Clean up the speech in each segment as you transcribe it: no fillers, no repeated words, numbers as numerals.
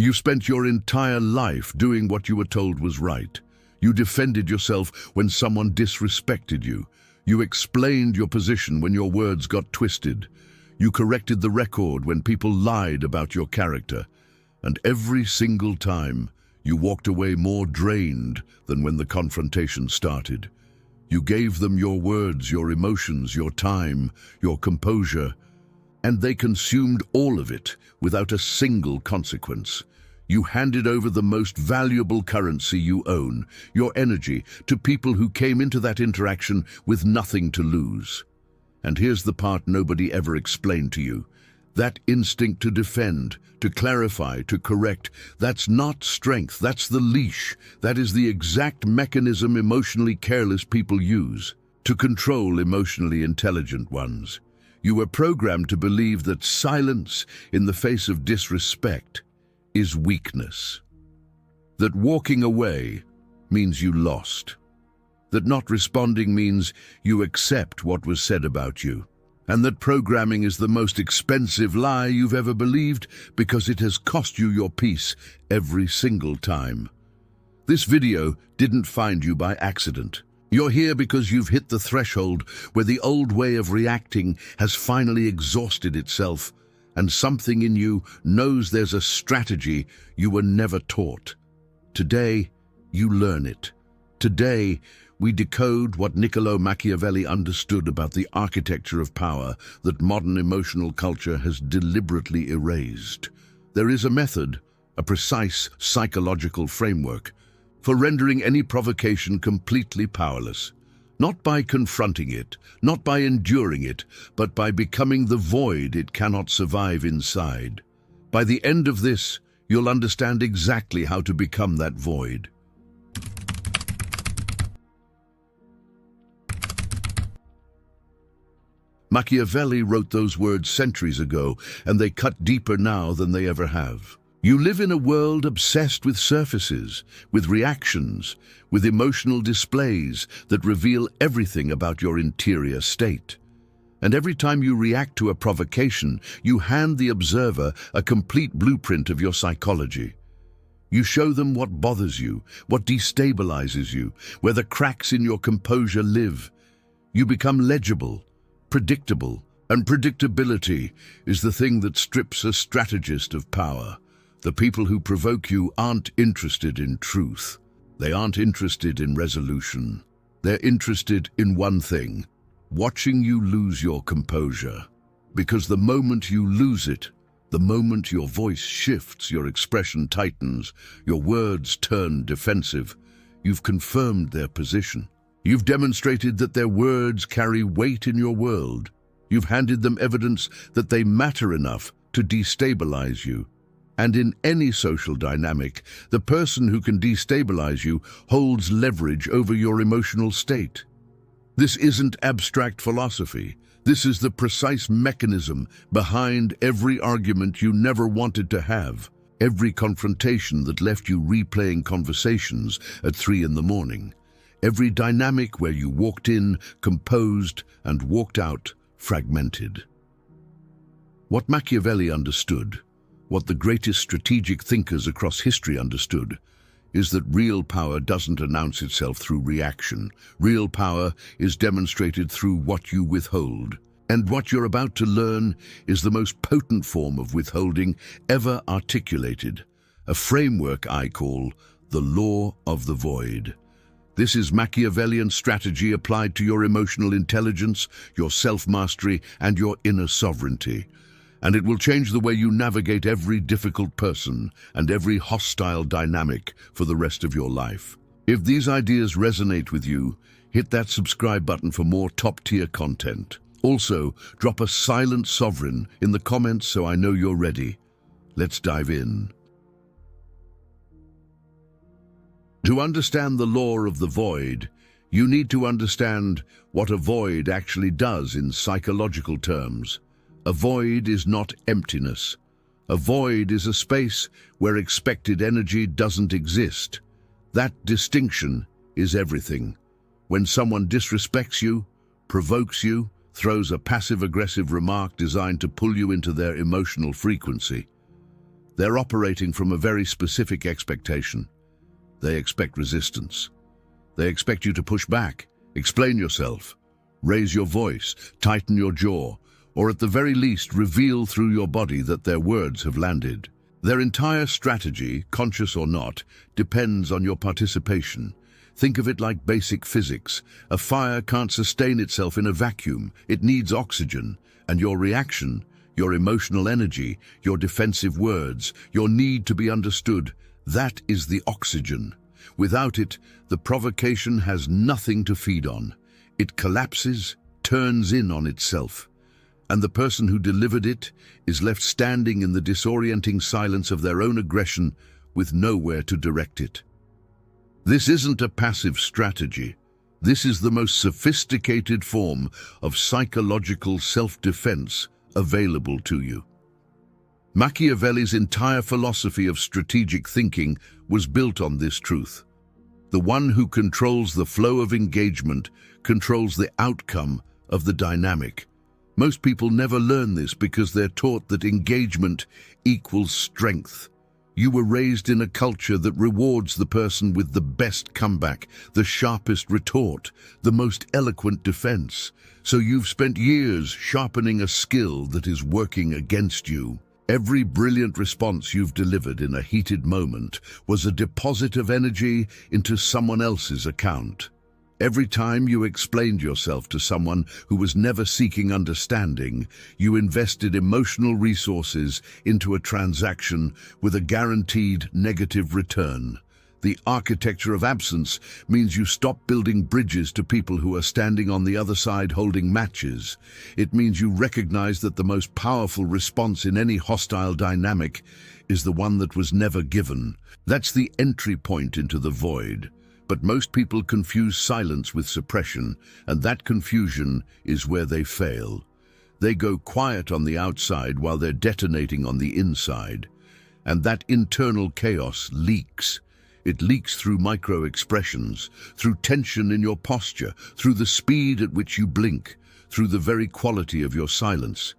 You spent your entire life doing what you were told was right. You defended yourself when someone disrespected you. You explained your position when your words got twisted. You corrected the record when people lied about your character. And every single time, you walked away more drained than when the confrontation started. You gave them your words, your emotions, your time, your composure, and they consumed all of it without a single consequence. You handed over the most valuable currency you own, your energy, to people who came into that interaction with nothing to lose. And here's the part nobody ever explained to you. That instinct to defend, to clarify, to correct, that's not strength, that's the leash. That is the exact mechanism emotionally careless people use to control emotionally intelligent ones. You were programmed to believe that silence in the face of disrespect is weakness. That walking away means you lost. That not responding means you accept what was said about you. And that programming is the most expensive lie you've ever believed because it has cost you your peace every single time. This video didn't find you by accident. You're here because you've hit the threshold where the old way of reacting has finally exhausted itself, and something in you knows there's a strategy you were never taught. Today, you learn it. Today, we decode what Niccolo Machiavelli understood about the architecture of power that modern emotional culture has deliberately erased. There is a method, a precise psychological framework, for rendering any provocation completely powerless. Not by confronting it, not by enduring it, but by becoming the void it cannot survive inside. By the end of this, you'll understand exactly how to become that void. Machiavelli wrote those words centuries ago, and they cut deeper now than they ever have. You live in a world obsessed with surfaces, with reactions, with emotional displays that reveal everything about your interior state. And every time you react to a provocation, you hand the observer a complete blueprint of your psychology. You show them what bothers you, what destabilizes you, where the cracks in your composure live. You become legible, predictable, and predictability is the thing that strips a strategist of power. The people who provoke you aren't interested in truth. They aren't interested in resolution. They're interested in one thing: watching you lose your composure. Because the moment you lose it, the moment your voice shifts, your expression tightens, your words turn defensive, you've confirmed their position. You've demonstrated that their words carry weight in your world. You've handed them evidence that they matter enough to destabilize you. And in any social dynamic, the person who can destabilize you holds leverage over your emotional state. This isn't abstract philosophy. This is the precise mechanism behind every argument you never wanted to have, every confrontation that left you replaying conversations at 3 in the morning, every dynamic where you walked in composed and walked out fragmented. What Machiavelli understood, what the greatest strategic thinkers across history understood, is that real power doesn't announce itself through reaction. Real power is demonstrated through what you withhold. And what you're about to learn is the most potent form of withholding ever articulated, a framework I call the law of the void. This is Machiavellian strategy applied to your emotional intelligence, your self-mastery, and your inner sovereignty. And it will change the way you navigate every difficult person and every hostile dynamic for the rest of your life. If these ideas resonate with you, hit that subscribe button for more top-tier content. Also, drop a silent sovereign in the comments so I know you're ready. Let's dive in. To understand the law of the void, you need to understand what a void actually does in psychological terms. A void is not emptiness. A void is a space where expected energy doesn't exist. That distinction is everything. When someone disrespects you, provokes you, throws a passive-aggressive remark designed to pull you into their emotional frequency, They're operating from a very specific expectation. They expect resistance. They expect you to push back, explain yourself, raise your voice, tighten your jaw, or at the very least reveal through your body that their words have landed. Their entire strategy, conscious or not, depends on your participation. Think of it like basic physics. A fire can't sustain itself in a vacuum. It needs oxygen. And your reaction, your emotional energy, your defensive words, your need to be understood, that is the oxygen. Without it, the provocation has nothing to feed on. It collapses, turns in on itself. And the person who delivered it is left standing in the disorienting silence of their own aggression with nowhere to direct it. This isn't a passive strategy. This is the most sophisticated form of psychological self-defense available to you. Machiavelli's entire philosophy of strategic thinking was built on this truth. The one who controls the flow of engagement controls the outcome of the dynamic. Most people never learn this because they're taught that engagement equals strength. You were raised in a culture that rewards the person with the best comeback, the sharpest retort, the most eloquent defense. So you've spent years sharpening a skill that is working against you. Every brilliant response you've delivered in a heated moment was a deposit of energy into someone else's account. Every time you explained yourself to someone who was never seeking understanding, you invested emotional resources into a transaction with a guaranteed negative return. The architecture of absence means you stop building bridges to people who are standing on the other side holding matches. It means you recognize that the most powerful response in any hostile dynamic is the one that was never given. That's the entry point into the void. But most people confuse silence with suppression, and that confusion is where they fail. They go quiet on the outside while they're detonating on the inside. And that internal chaos leaks. It leaks through micro-expressions, through tension in your posture, through the speed at which you blink, through the very quality of your silence.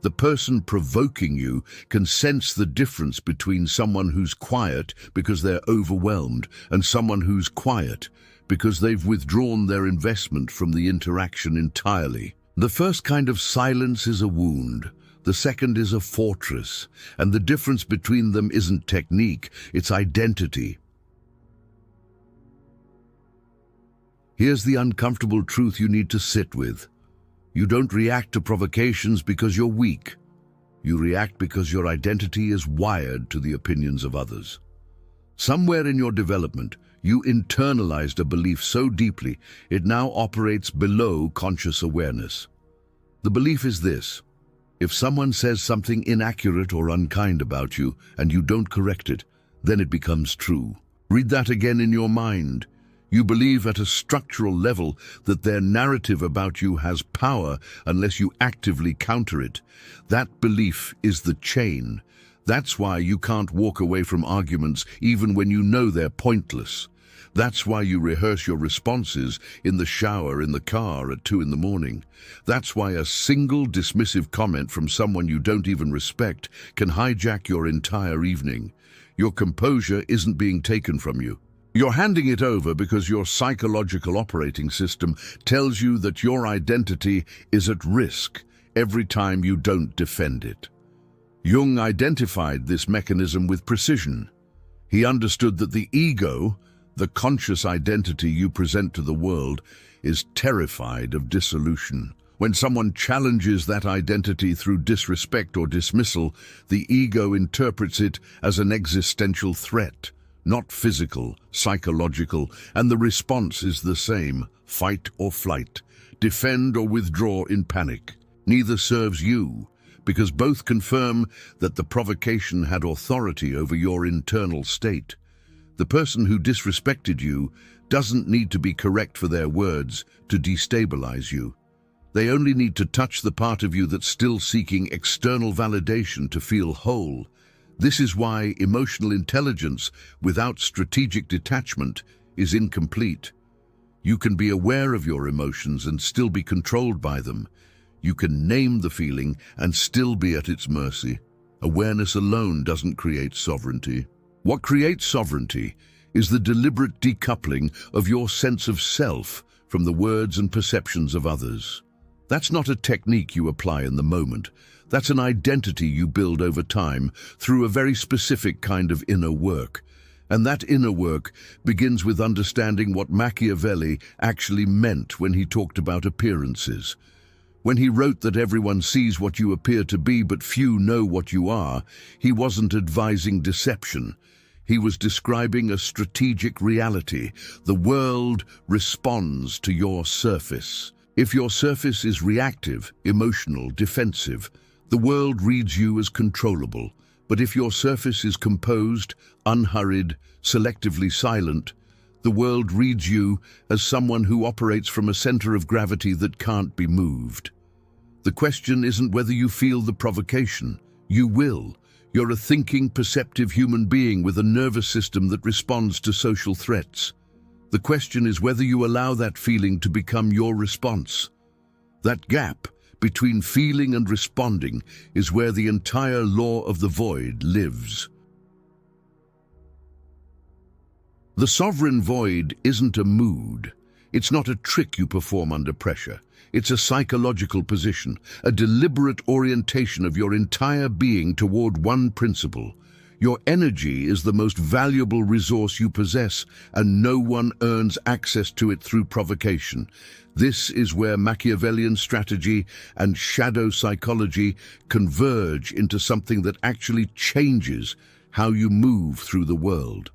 The person provoking you can sense the difference between someone who's quiet because they're overwhelmed and someone who's quiet because they've withdrawn their investment from the interaction entirely. The first kind of silence is a wound. The second is a fortress, and the difference between them isn't technique, it's identity. Here's the uncomfortable truth you need to sit with. You don't react to provocations because you're weak. You react because your identity is wired to the opinions of others. Somewhere in your development, you internalized a belief so deeply it now operates below conscious awareness. The belief is this: if someone says something inaccurate or unkind about you and you don't correct it, then it becomes true. Read that again in your mind. You believe at a structural level that their narrative about you has power unless you actively counter it. That belief is the chain. That's why you can't walk away from arguments even when you know they're pointless. That's why you rehearse your responses in the shower, in the car, at 2 in the morning. That's why a single dismissive comment from someone you don't even respect can hijack your entire evening. Your composure isn't being taken from you. You're handing it over because your psychological operating system tells you that your identity is at risk every time you don't defend it. Jung identified this mechanism with precision. He understood that the ego, the conscious identity you present to the world, is terrified of dissolution. When someone challenges that identity through disrespect or dismissal, the ego interprets it as an existential threat. Not physical, psychological, and the response is the same: fight or flight, defend or withdraw in panic. Neither serves you, because both confirm that the provocation had authority over your internal state. The person who disrespected you doesn't need to be correct for their words to destabilize you. They only need to touch the part of you that's still seeking external validation to feel whole. This is why emotional intelligence without strategic detachment is incomplete. You can be aware of your emotions and still be controlled by them. You can name the feeling and still be at its mercy. Awareness alone doesn't create sovereignty. What creates sovereignty is the deliberate decoupling of your sense of self from the words and perceptions of others. That's not a technique you apply in the moment. That's an identity you build over time through a very specific kind of inner work. And that inner work begins with understanding what Machiavelli actually meant when he talked about appearances. When he wrote that everyone sees what you appear to be but few know what you are, he wasn't advising deception. He was describing a strategic reality. The world responds to your surface. If your surface is reactive, emotional, defensive, the world reads you as controllable. But if your surface is composed, unhurried, selectively silent, the world reads you as someone who operates from a center of gravity that can't be moved. The question isn't whether you feel the provocation. You will. You're a thinking, perceptive human being with a nervous system that responds to social threats. The question is whether you allow that feeling to become your response. That gap between feeling and responding is where the entire law of the void lives. The sovereign void isn't a mood. It's not a trick you perform under pressure. It's a psychological position, a deliberate orientation of your entire being toward one principle. Your energy is the most valuable resource you possess, and no one earns access to it through provocation. This is where Machiavellian strategy and shadow psychology converge into something that actually changes how you move through the world.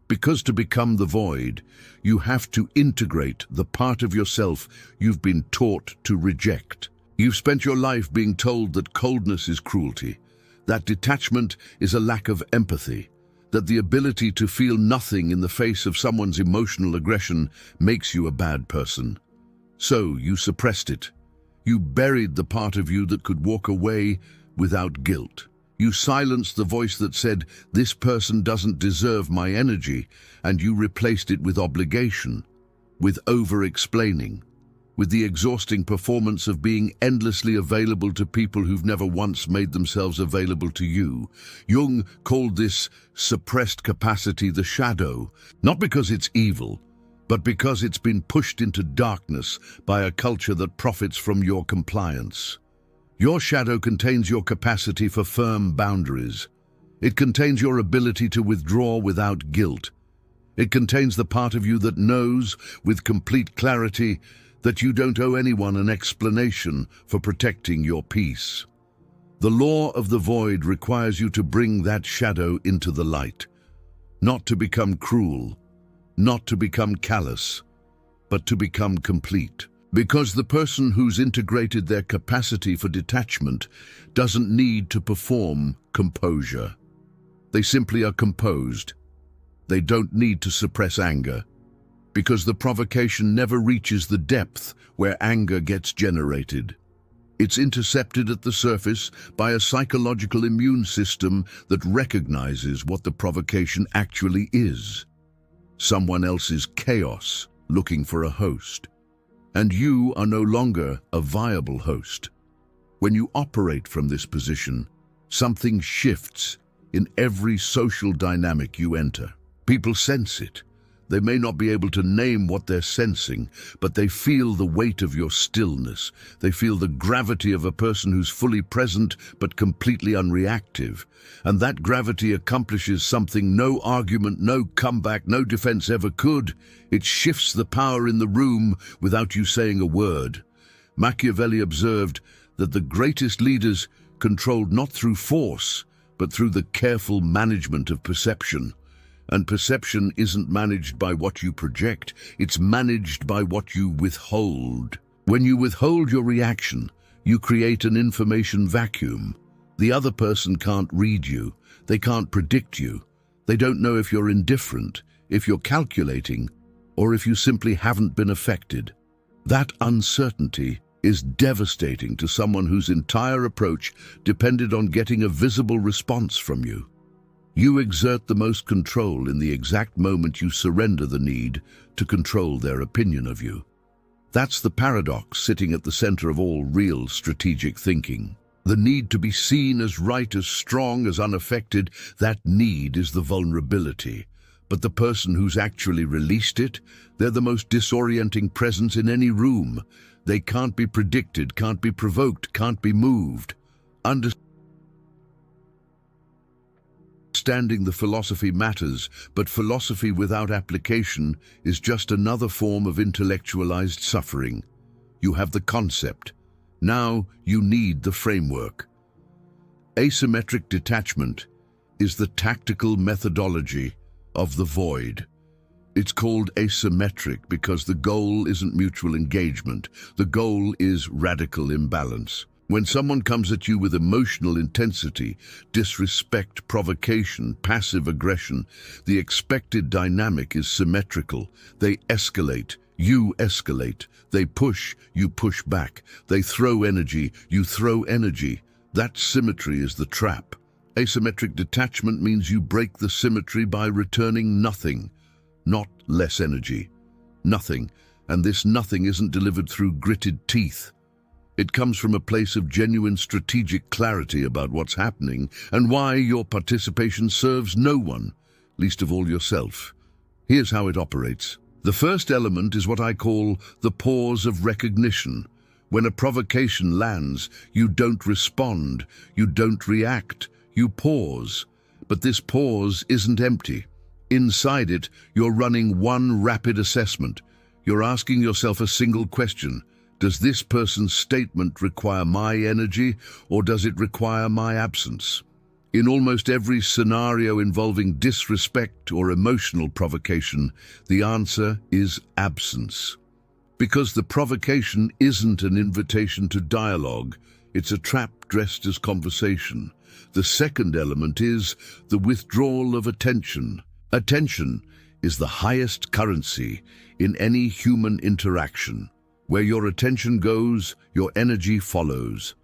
Because to become the void, you have to integrate the part of yourself you've been taught to reject. You've spent your life being told that coldness is cruelty, that detachment is a lack of empathy, that the ability to feel nothing in the face of someone's emotional aggression makes you a bad person. So you suppressed it. You buried the part of you that could walk away without guilt. You silenced the voice that said, "This person doesn't deserve my energy," and you replaced it with obligation, with over-explaining, with the exhausting performance of being endlessly available to people who've never once made themselves available to you. Jung called this suppressed capacity the shadow, not because it's evil, but because it's been pushed into darkness by a culture that profits from your compliance. Your shadow contains your capacity for firm boundaries. It contains your ability to withdraw without guilt. It contains the part of you that knows, with complete clarity, that you don't owe anyone an explanation for protecting your peace. The law of the void requires you to bring that shadow into the light, not to become cruel, not to become callous, but to become complete. Because the person who's integrated their capacity for detachment doesn't need to perform composure. They simply are composed. They don't need to suppress anger, because the provocation never reaches the depth where anger gets generated. It's intercepted at the surface by a psychological immune system that recognizes what the provocation actually is: someone else's chaos looking for a host. And you are no longer a viable host. When you operate from this position, something shifts in every social dynamic you enter. People sense it. They may not be able to name what they're sensing, but they feel the weight of your stillness. They feel the gravity of a person who's fully present but completely unreactive. And that gravity accomplishes something no argument, no comeback, no defense ever could. It shifts the power in the room without you saying a word. Machiavelli observed that the greatest leaders controlled not through force, but through the careful management of perception. And perception isn't managed by what you project, it's managed by what you withhold. When you withhold your reaction, you create an information vacuum. The other person can't read you, they can't predict you. They don't know if you're indifferent, if you're calculating, or if you simply haven't been affected. That uncertainty is devastating to someone whose entire approach depended on getting a visible response from you. You exert the most control in the exact moment you surrender the need to control their opinion of you. That's the paradox sitting at the center of all real strategic thinking. The need to be seen as right, as strong, as unaffected, that need is the vulnerability. But the person who's actually released it, they're the most disorienting presence in any room. They can't be predicted, can't be provoked, can't be moved. Understanding the philosophy matters, but philosophy without application is just another form of intellectualized suffering. You have the concept. Now you need the framework. Asymmetric detachment is the tactical methodology of the void. It's called asymmetric because the goal isn't mutual engagement. The goal is radical imbalance. When someone comes at you with emotional intensity, disrespect, provocation, passive aggression, the expected dynamic is symmetrical. They escalate, you escalate. They push, you push back. They throw energy, you throw energy. That symmetry is the trap. Asymmetric detachment means you break the symmetry by returning nothing, not less energy. Nothing, and this nothing isn't delivered through gritted teeth. It comes from a place of genuine strategic clarity about what's happening and why your participation serves no one, least of all yourself. Here's how it operates. The first element is what I call the pause of recognition. When a provocation lands, you don't respond, you don't react, you pause. But this pause isn't empty. Inside it, you're running one rapid assessment. You're asking yourself a single question. Does this person's statement require my energy, or does it require my absence? In almost every scenario involving disrespect or emotional provocation, the answer is absence. Because the provocation isn't an invitation to dialogue, it's a trap dressed as conversation. The second element is the withdrawal of attention. Attention is the highest currency in any human interaction. Where your attention goes, your energy follows.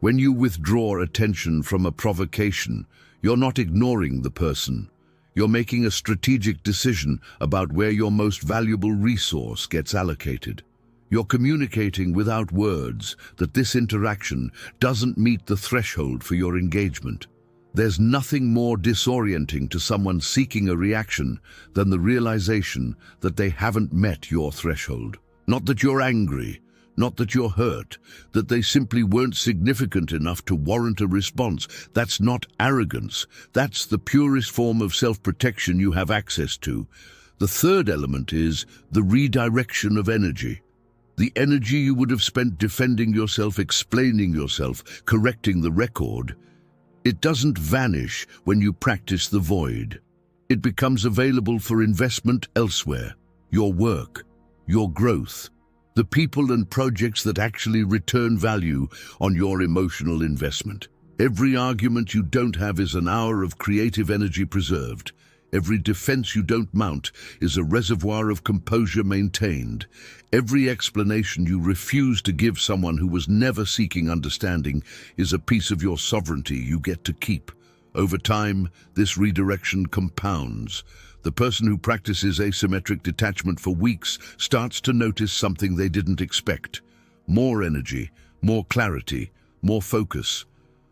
When you withdraw attention from a provocation, you're not ignoring the person. You're making a strategic decision about where your most valuable resource gets allocated. You're communicating without words that this interaction doesn't meet the threshold for your engagement. There's nothing more disorienting to someone seeking a reaction than the realization that they haven't met your threshold. Not that you're angry, not that you're hurt, that they simply weren't significant enough to warrant a response. That's not arrogance. That's the purest form of self-protection you have access to. The third element is the redirection of energy. The energy you would have spent defending yourself, explaining yourself, correcting the record. It doesn't vanish when you practice the void. It becomes available for investment elsewhere. Your work, your growth, the people and projects that actually return value on your emotional investment. Every argument you don't have is an hour of creative energy preserved. Every defense you don't mount is a reservoir of composure maintained. Every explanation you refuse to give someone who was never seeking understanding is a piece of your sovereignty you get to keep. Over time, this redirection compounds. The person who practices asymmetric detachment for weeks starts to notice something they didn't expect. More energy, more clarity, more focus.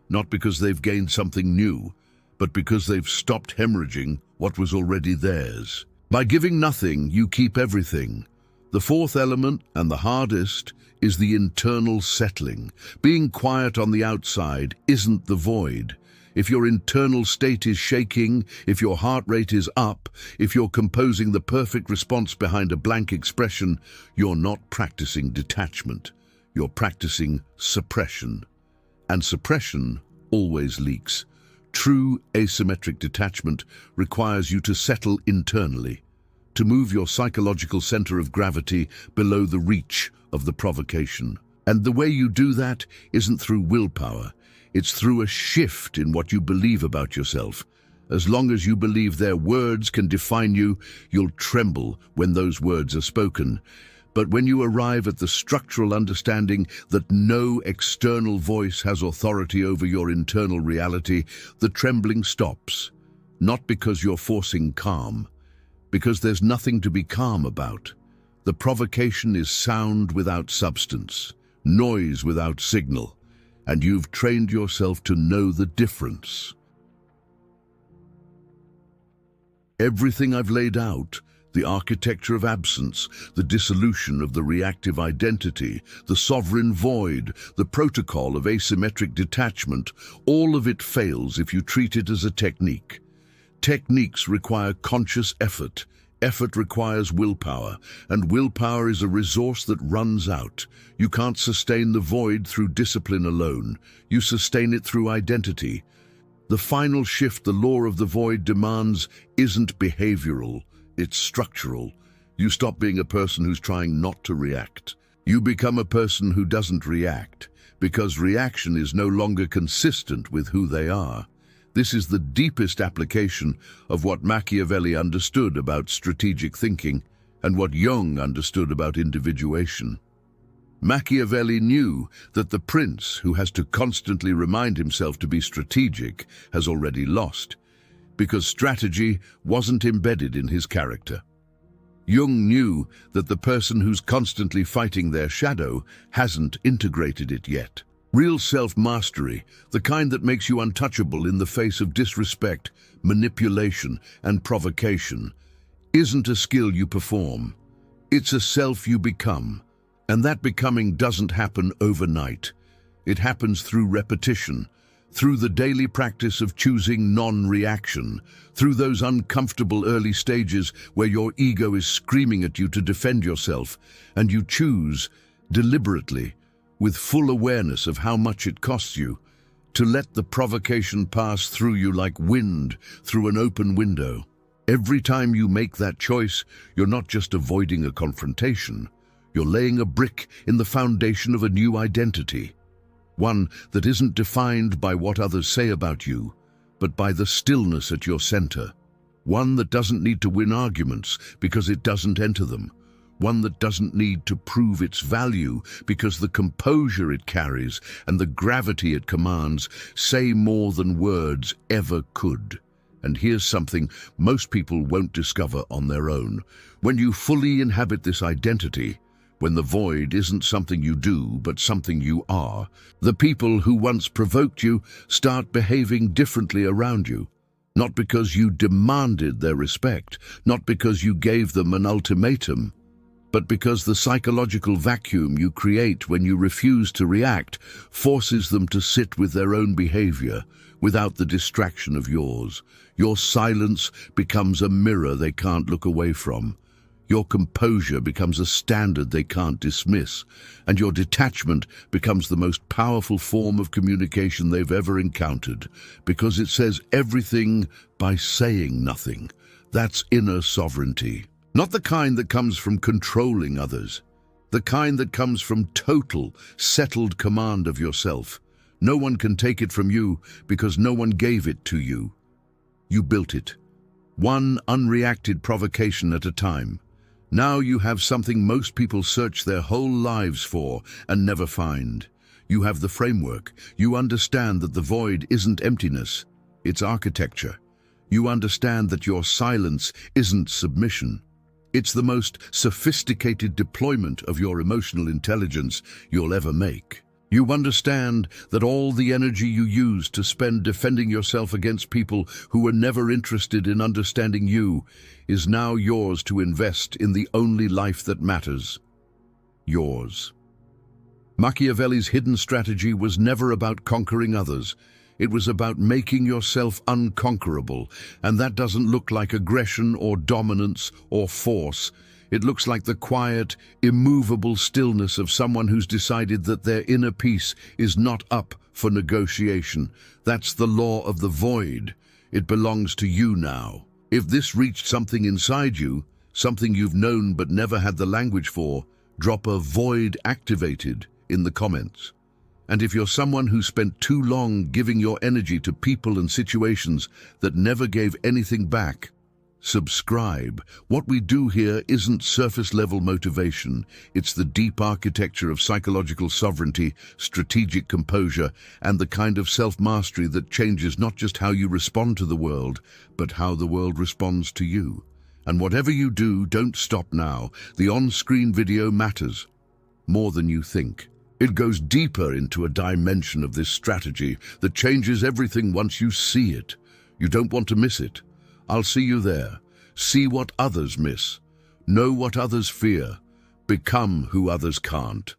Not because they've gained something new, but because they've stopped hemorrhaging what was already theirs. By giving nothing, you keep everything. The fourth element, and the hardest, is the internal settling. Being quiet on the outside isn't the void. If your internal state is shaking, if your heart rate is up, if you're composing the perfect response behind a blank expression, you're not practicing detachment. You're practicing suppression. And suppression always leaks. True asymmetric detachment requires you to settle internally, to move your psychological center of gravity below the reach of the provocation. And the way you do that isn't through willpower. It's through a shift in what you believe about yourself. As long as you believe their words can define you, you'll tremble when those words are spoken. But when you arrive at the structural understanding that no external voice has authority over your internal reality, the trembling stops. Not because you're forcing calm, because there's nothing to be calm about. The provocation is sound without substance, noise without signal. and you've trained yourself to know the difference. Everything I've laid out, the architecture of absence, the dissolution of the reactive identity, the sovereign void, the protocol of asymmetric detachment, all of it fails if you treat it as a technique. Techniques require conscious effort. Effort requires willpower, and willpower is a resource that runs out. You can't sustain the void through discipline alone. You sustain it through identity. The final shift the law of the void demands isn't behavioral, it's structural. You stop being a person who's trying not to react. You become a person who doesn't react, because reaction is no longer consistent with who they are. This is the deepest application of what Machiavelli understood about strategic thinking and what Jung understood about individuation. Machiavelli knew that the prince who has to constantly remind himself to be strategic has already lost, because strategy wasn't embedded in his character. Jung knew that the person who's constantly fighting their shadow hasn't integrated it yet. Real self-mastery, the kind that makes you untouchable in the face of disrespect, manipulation, and provocation, isn't a skill you perform. It's a self you become. And that becoming doesn't happen overnight. It happens through repetition, through the daily practice of choosing non-reaction, through those uncomfortable early stages where your ego is screaming at you to defend yourself, and you choose, deliberately, with full awareness of how much it costs you, to let the provocation pass through you like wind through an open window. Every time you make that choice, you're not just avoiding a confrontation. You're laying a brick in the foundation of a new identity, one that isn't defined by what others say about you, but by the stillness at your center, one that doesn't need to win arguments because it doesn't enter them, one that doesn't need to prove its value because the composure it carries and the gravity it commands say more than words ever could. And here's something most people won't discover on their own. When you fully inhabit this identity, when the void isn't something you do, but something you are, the people who once provoked you start behaving differently around you. Not because you demanded their respect, not because you gave them an ultimatum, but because the psychological vacuum you create when you refuse to react forces them to sit with their own behavior without the distraction of yours. Your silence becomes a mirror they can't look away from. Your composure becomes a standard they can't dismiss, and your detachment becomes the most powerful form of communication they've ever encountered, because it says everything by saying nothing. That's inner sovereignty. Not the kind that comes from controlling others, the kind that comes from total, settled command of yourself. No one can take it from you because no one gave it to you. You built it, one unreacted provocation at a time. Now you have something most people search their whole lives for and never find. You have the framework. You understand that the void isn't emptiness, it's architecture. You understand that your silence isn't submission. It's the most sophisticated deployment of your emotional intelligence you'll ever make. You understand that all the energy you used to spend defending yourself against people who were never interested in understanding you is now yours to invest in the only life that matters. Yours. Machiavelli's hidden strategy was never about conquering others. It was about making yourself unconquerable, and that doesn't look like aggression or dominance or force. It looks like the quiet, immovable stillness of someone who's decided that their inner peace is not up for negotiation. That's the law of the void. It belongs to you now. If this reached something inside you, something you've known but never had the language for, drop a void activated in the comments. And if you're someone who spent too long giving your energy to people and situations that never gave anything back, subscribe. What we do here isn't surface-level motivation. It's the deep architecture of psychological sovereignty, strategic composure, and the kind of self-mastery that changes not just how you respond to the world, but how the world responds to you. And whatever you do, don't stop now. The on-screen video matters more than you think. It goes deeper into a dimension of this strategy that changes everything once you see it. You don't want to miss it. I'll see you there. See what others miss. Know what others fear. Become who others can't.